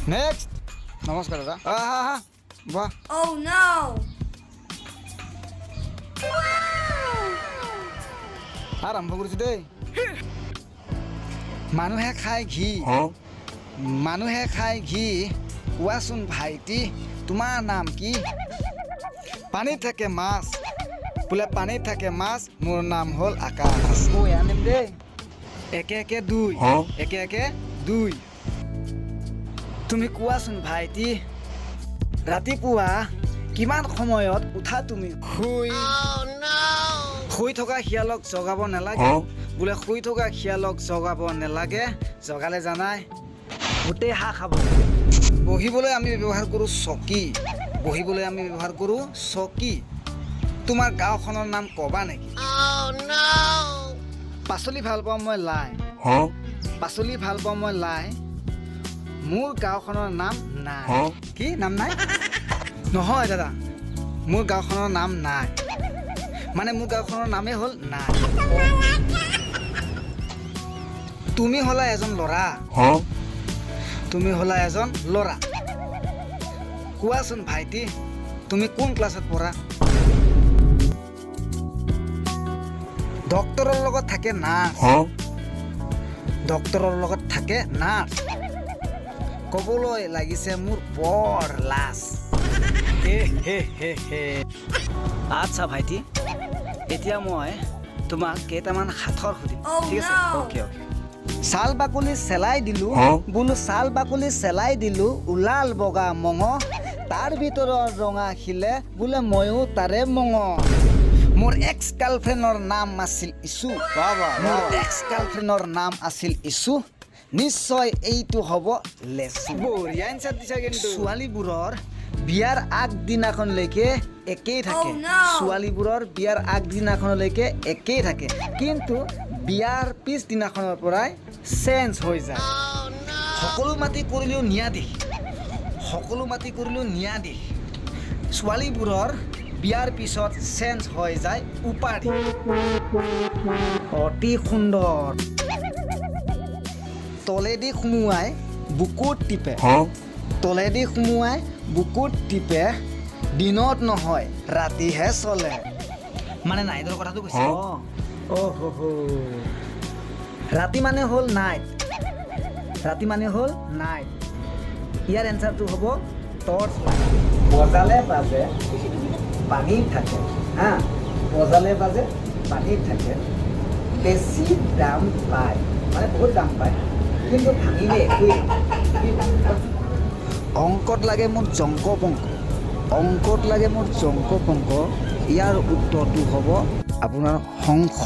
Next নমস্কাৰ দাদা বাহ Oh no! আৰম্ভ কৰিছোঁ দেই মানুহে খায় ঘি মানুহে খায় ঘি কোৱাচোন ভাইটি তোমাৰ নাম কি পানীত থাকে মাছ বোলে পানীত থাকে মাছ মোৰ নাম হ'ল আকাশ কৈ আনিম দেই একে একে দুই তুমি কোৱাচোন ভাইটি ৰাতিপুৱা কিমান সময়ত উঠা তুমি শুই থকা শিয়ালক জগাব নালাগে বোলে শুই থকা শিয়ালক জগাব নালাগে জগালে জানাই গোটেই হাঁহ খাব বহিবলৈ আমি ব্যৱহাৰ কৰোঁ চকী তোমাৰ গাঁওখনৰ নাম ক'বা নেকি পাচলি ভাল পাওঁ মই লাই মোৰ গাঁওখনৰ নাম নাই কি নাম নাই নহয় দাদা মোৰ গাঁওখনৰ নাম নাই মানে মোৰ গাঁওখনৰ নামেই হ'ল নাই তুমি হ'লা এজন ল'ৰা কোৱাচোন ভাইটি তুমি কোন ক্লাছত পঢ়া ডক্তৰৰ লগত থাকে নাৰ্ছ ক'বলৈ লাগিছে মোৰ বৰ লাজ আচ্ছা ভাইটি এতিয়া মই তোমাক কেইটামান সাঁথৰ সুধিম ঠিক আছে অ'কে ছাল বাকলি চেলাই দিলোঁ ওলাল বগা মঙহ তাৰ ভিতৰত ৰঙা শিলে বোলে ময়ো তাৰে মঙহ মোৰ এক্স গাৰ্লফ্ৰেণ্ডৰ নাম আছিল ইছু নিশ্চয় এইটো হ'ব লেচু ছোৱালীবোৰৰ বিয়াৰ আগদিনাখনলৈকে একেই থাকে কিন্তু বিয়াৰ পিছদিনাখনৰ পৰাই চেঞ্জ হৈ যায় সকলো মাটি কৰিলেও ন্যায়াধীশ ছোৱালীবোৰৰ বিয়াৰ পিছত চেঞ্জ হৈ যায় উপাধি অতি সুন্দৰ তলেদি সুমুৱাই বুকুত টিপে দিনত নহয় ৰাতিহে চলে মানে নাইটৰ কথাটো কৈছে ৰাতি মানে হ'ল নাইট ইয়াৰ এনচাৰটো হ'ব টৰ্চ বজালে বাজে পানীত থাকে বেছি দাম পায় মানে বহুত দাম পায় কিন্তু ভাঙিলে একোৱেই অংকত লাগে মোৰ জংক পংক ইয়াৰ উত্তৰটো হ'ব আপোনাৰ হংস